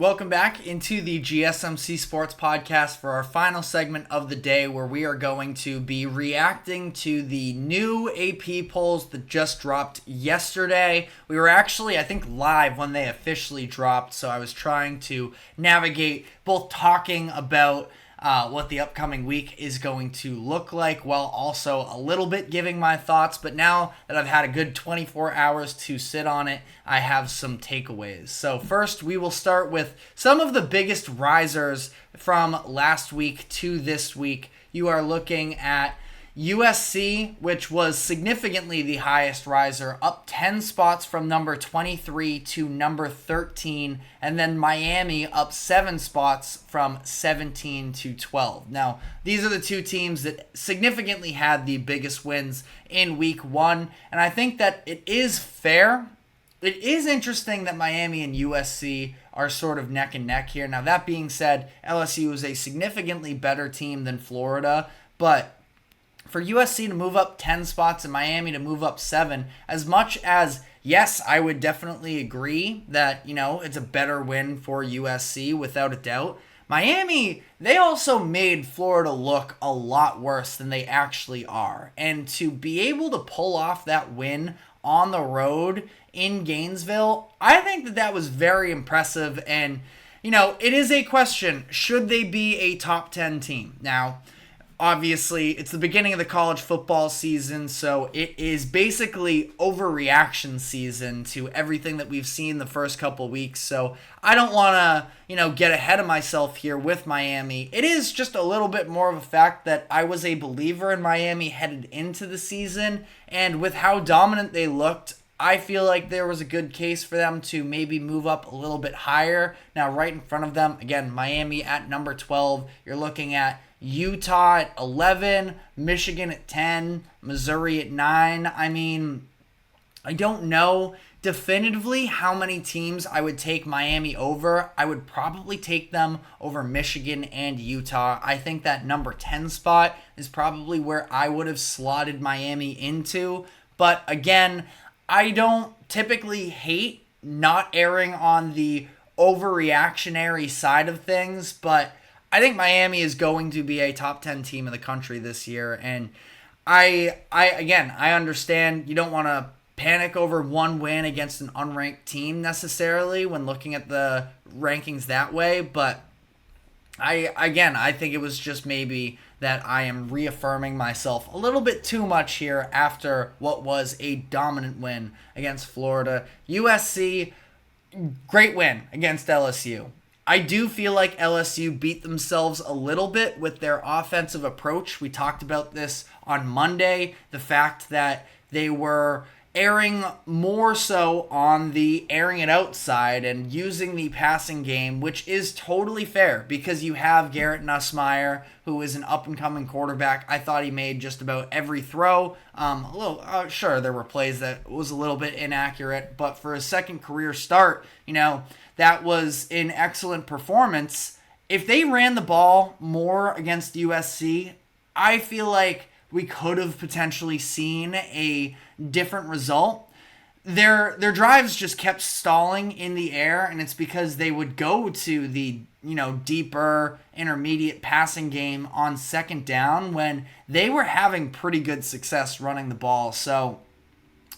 Welcome back into the GSMC Sports Podcast for our final segment of the day, where we are going to be reacting to the new AP polls that just dropped yesterday. We were actually, I think, live when they officially dropped, so I was trying to navigate both talking about what the upcoming week is going to look like, while also a little bit giving my thoughts. But now that I've had a good 24 hours to sit on it, I have some takeaways. So first, we will start with some of the biggest risers from last week to this week. You are looking at USC, which was significantly the highest riser, up 10 spots from number 23 to number 13, and then Miami up 7 spots from 17 to 12. Now, these are the two teams that significantly had the biggest wins in week one, and I think that it is fair. It is interesting that Miami and USC are sort of neck and neck here. Now, that being said, LSU is a significantly better team than Florida, but for USC to move up 10 spots and Miami to move up 7, as much as, yes, I would definitely agree that, it's a better win for USC without a doubt, Miami, they also made Florida look a lot worse than they actually are. And to be able to pull off that win on the road in Gainesville, I think that was very impressive. And, it is a question, should they be a top 10 team? Now, obviously, it's the beginning of the college football season, so it is basically overreaction season to everything that we've seen the first couple weeks. So I don't want to, get ahead of myself here with Miami. It is just a little bit more of a fact that I was a believer in Miami headed into the season, and with how dominant they looked, I feel like there was a good case for them to maybe move up a little bit higher. Now, right in front of them, again, Miami at number 12. You're looking at Utah at 11, Michigan at 10, Missouri at 9. I mean, I don't know definitively how many teams I would take Miami over. I would probably take them over Michigan and Utah. I think that number 10 spot is probably where I would have slotted Miami into. But again, I don't typically hate not erring on the overreactionary side of things, but I think Miami is going to be a top 10 team in the country this year, and I understand you don't want to panic over one win against an unranked team necessarily when looking at the rankings that way, but I think it was just maybe that I am reaffirming myself a little bit too much here after what was a dominant win against Florida. USC, great win against LSU. I do feel like LSU beat themselves a little bit with their offensive approach. We talked about this on Monday, the fact that they were erring more so on the airing it out side and using the passing game, which is totally fair because you have Garrett Nussmeier, who is an up-and-coming quarterback. I thought he made just about every throw. Sure, there were plays that was a little bit inaccurate, but for his second career start, that was an excellent performance. If they ran the ball more against USC, I feel like we could have potentially seen a different result. Their drives just kept stalling in the air, and it's because they would go to the deeper intermediate passing game on second down when they were having pretty good success running the ball. So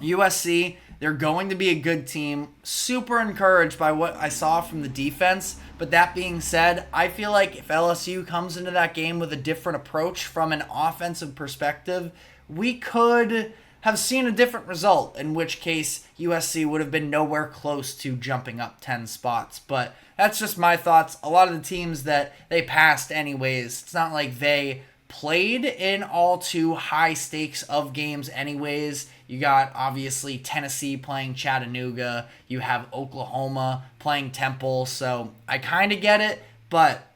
USC, they're going to be a good team. Super encouraged by what I saw from the defense. But that being said, I feel like if LSU comes into that game with a different approach from an offensive perspective, we could have seen a different result, in which case USC would have been nowhere close to jumping up 10 spots. But that's just my thoughts. A lot of the teams that they passed anyways, it's not like they played in all too high stakes of games anyways. You got, obviously, Tennessee playing Chattanooga. You have Oklahoma playing Temple. So I kind of get it, but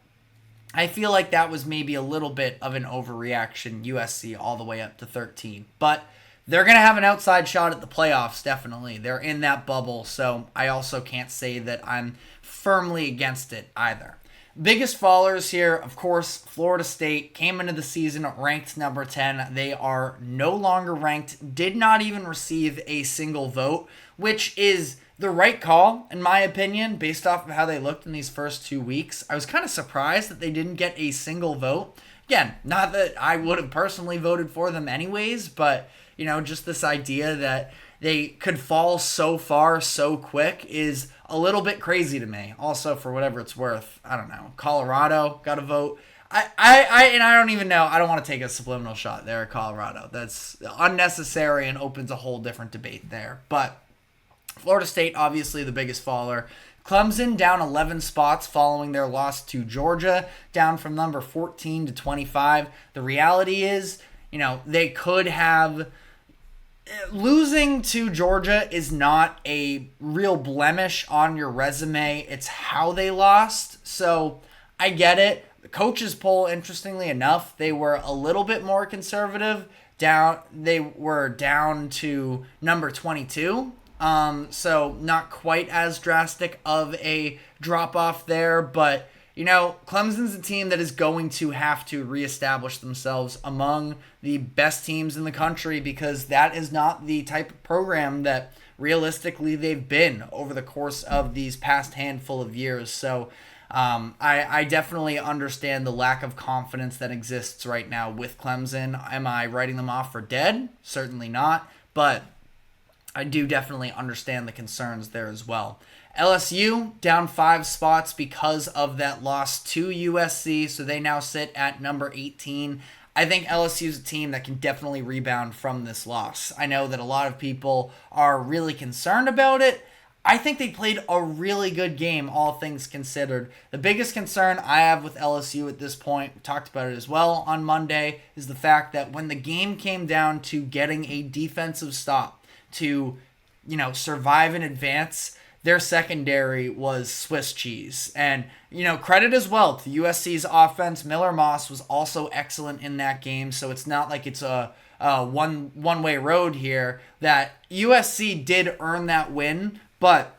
I feel like that was maybe a little bit of an overreaction, USC all the way up to 13. But they're going to have an outside shot at the playoffs, definitely. They're in that bubble, so I also can't say that I'm firmly against it either. Biggest fallers here, of course, Florida State came into the season ranked number 10. They are no longer ranked, did not even receive a single vote, which is the right call, in my opinion, based off of how they looked in these first 2 weeks. I was kind of surprised that they didn't get a single vote. Again, not that I would have personally voted for them anyways, but, just this idea that they could fall so far so quick is a little bit crazy to me. Also, for whatever it's worth, I don't know. Colorado got a vote. I don't even know. I don't want to take a subliminal shot there at Colorado. That's unnecessary and opens a whole different debate there. But Florida State, obviously the biggest faller. Clemson down 11 spots following their loss to Georgia, down from number 14 to 25. The reality is, they could have... Losing to Georgia is not a real blemish on your resume. It's how they lost. So I get it. The coaches poll, interestingly enough, they were a little bit more conservative. They were down to number 22. So not quite as drastic of a drop off there, but Clemson's a team that is going to have to reestablish themselves among the best teams in the country because that is not the type of program that realistically they've been over the course of these past handful of years. So I definitely understand the lack of confidence that exists right now with Clemson. Am I writing them off for dead? Certainly not, but I do definitely understand the concerns there as well. LSU down 5 spots because of that loss to USC, so they now sit at number 18. I think LSU is a team that can definitely rebound from this loss. I know that a lot of people are really concerned about it. I think they played a really good game, all things considered. The biggest concern I have with LSU at this point, we talked about it as well on Monday, is the fact that when the game came down to getting a defensive stop to, survive in advance, their secondary was Swiss cheese. And, credit as well to USC's offense. Miller Moss was also excellent in that game, so it's not like it's a one-way road here. That USC did earn that win, but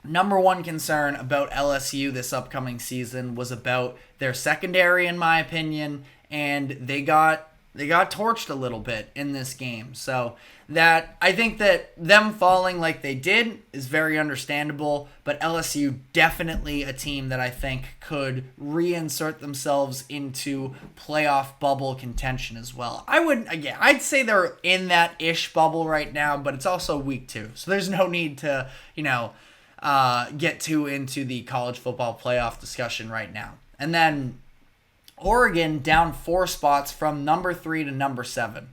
number one concern about LSU this upcoming season was about their secondary, in my opinion, and they got torched a little bit in this game. So that I think that them falling like they did is very understandable, but LSU definitely a team that I think could reinsert themselves into playoff bubble contention as well. I'd say they're in that ish bubble right now, but it's also week 2. So there's no need to, get too into the college football playoff discussion right now. And then Oregon down 4 spots from number 3 to number 7.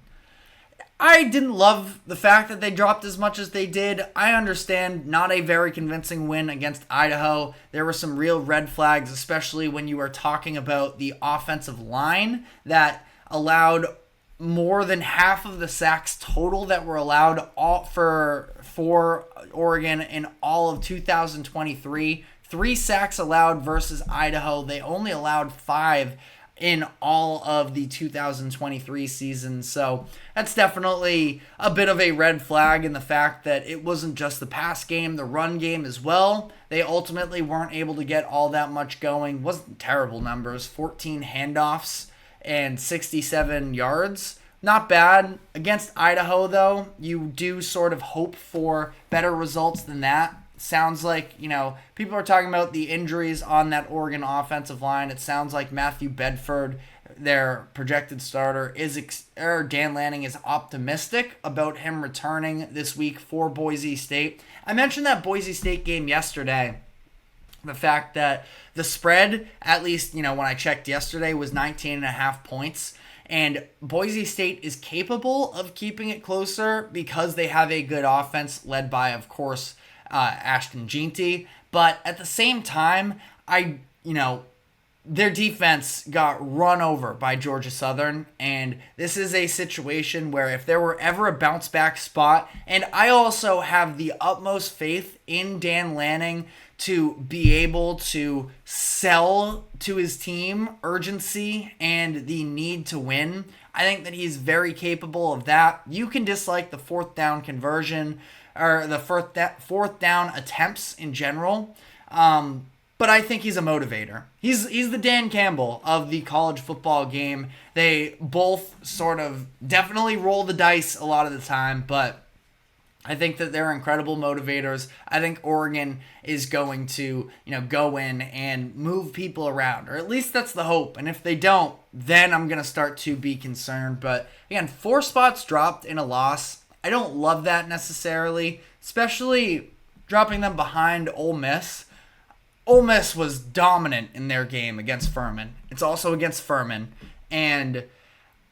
I didn't love the fact that they dropped as much as they did. I understand not a very convincing win against Idaho. There were some real red flags, especially when you are talking about the offensive line that allowed more than half of the sacks total that were allowed for Oregon in all of 2023. 3 sacks allowed versus Idaho. They only allowed 5 in all of the 2023 season. So that's definitely a bit of a red flag in the fact that it wasn't just the pass game, the run game as well. They ultimately weren't able to get all that much going. Wasn't terrible numbers, 14 handoffs and 67 yards. Not bad. Against Idaho, though, you do sort of hope for better results than that. Sounds like, people are talking about the injuries on that Oregon offensive line. It sounds like Matthew Bedford, their projected starter, Dan Lanning is optimistic about him returning this week for Boise State. I mentioned that Boise State game yesterday. The fact that the spread, at least, when I checked yesterday, was 19.5 points. And Boise State is capable of keeping it closer because they have a good offense led by, of course, Ashton Jeanty, but at the same time, their defense got run over by Georgia Southern, and this is a situation where if there were ever a bounce back spot, and I also have the utmost faith in Dan Lanning to be able to sell to his team urgency and the need to win. I think that he's very capable of that. You can dislike the 4th down conversion or the fourth down attempts in general. But I think he's a motivator. He's the Dan Campbell of the college football game. They both sort of definitely roll the dice a lot of the time, but I think that they're incredible motivators. I think Oregon is going to, go in and move people around, or at least that's the hope. And if they don't, then I'm going to start to be concerned. But again, 4 spots dropped in a loss. I don't love that necessarily, especially dropping them behind Ole Miss. Ole Miss was dominant in their game against Furman. It's also against Furman. And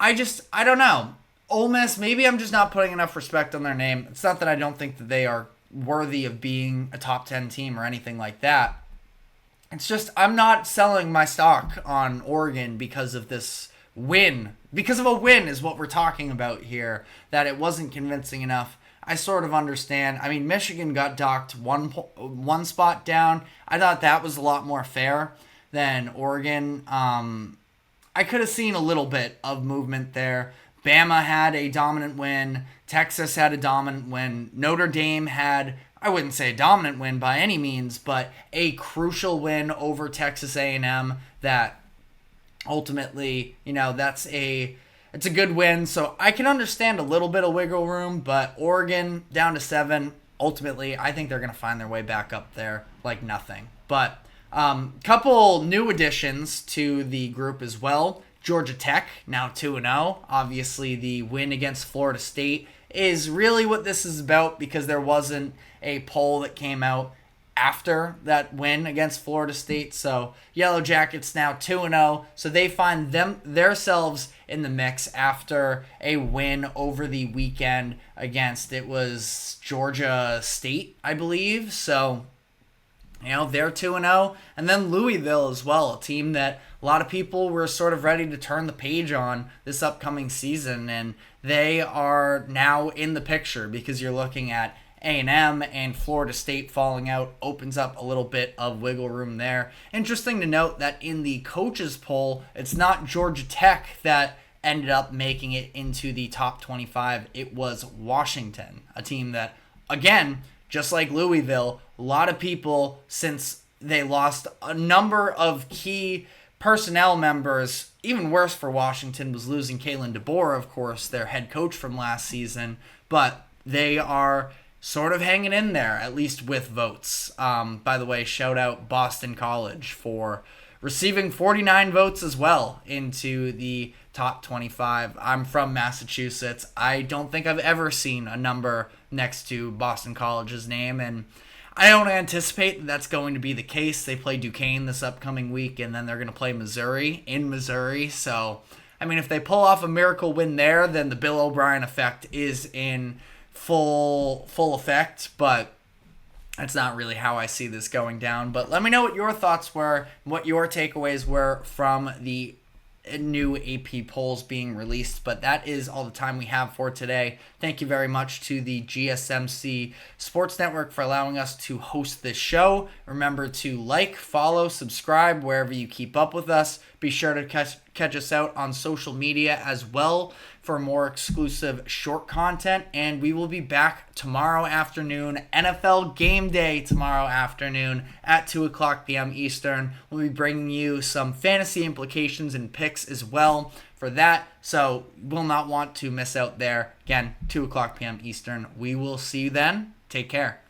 I don't know. Ole Miss, maybe I'm just not putting enough respect on their name. It's not that I don't think that they are worthy of being a top 10 team or anything like that. It's just I'm not selling my stock on Oregon because of this win. Because of a win is what we're talking about here, that it wasn't convincing enough. I sort of understand. I mean, Michigan got docked one spot down. I thought that was a lot more fair than Oregon. I could have seen a little bit of movement there. Bama had a dominant win. Texas had a dominant win. Notre Dame had, I wouldn't say a dominant win by any means, but a crucial win over Texas A&M that ultimately, it's a good win. So I can understand a little bit of wiggle room, but Oregon down to 7, ultimately, I think they're going to find their way back up there like nothing. But couple new additions to the group as well. Georgia Tech, now 2-0. Obviously, the win against Florida State is really what this is about because there wasn't a poll that came out after that win against Florida State. So Yellow Jackets now 2-0. So they find themselves in the mix after a win over the weekend against, it was Georgia State, I believe. So they're 2-0. And then Louisville as well, a team that a lot of people were sort of ready to turn the page on this upcoming season. And they are now in the picture because you're looking at A&M and Florida State falling out opens up a little bit of wiggle room there. Interesting to note that in the coaches poll, it's not Georgia Tech that ended up making it into the top 25. It was Washington, a team that, again, just like Louisville, a lot of people, since they lost a number of key personnel members, even worse for Washington was losing Kalen DeBoer, of course, their head coach from last season, but they are sort of hanging in there, at least with votes. By the way, shout out Boston College for receiving 49 votes as well into the top 25. I'm from Massachusetts. I don't think I've ever seen a number next to Boston College's name, and I don't anticipate that that's going to be the case. They play Duquesne this upcoming week, and then they're going to play Missouri in Missouri. So, I mean, if they pull off a miracle win there, then the Bill O'Brien effect is in full effect, but that's not really how I see this going down. But let me know what your thoughts were, what your takeaways were from the new AP polls being released. But that is all the time we have for today. Thank you very much to the GSMC Sports Network for allowing us to host this show. Remember to like, follow, subscribe wherever you keep up with us. Be sure to catch us out on social media as well for more exclusive short content. And we will be back tomorrow afternoon, NFL game day tomorrow afternoon at 2 o'clock p.m. Eastern. We'll be bringing you some fantasy implications and picks as well for that. So will not want to miss out there. Again, 2 o'clock p.m. Eastern. We will see you then. Take care.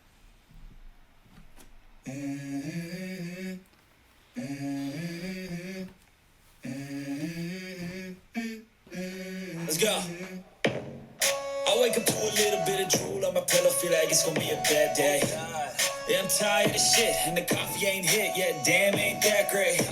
Let's go. I wake up to a little bit of drool on my pillow, feel like it's gonna be a bad day. Yeah, I'm tired of shit, and the coffee ain't hit yet, damn, ain't that great.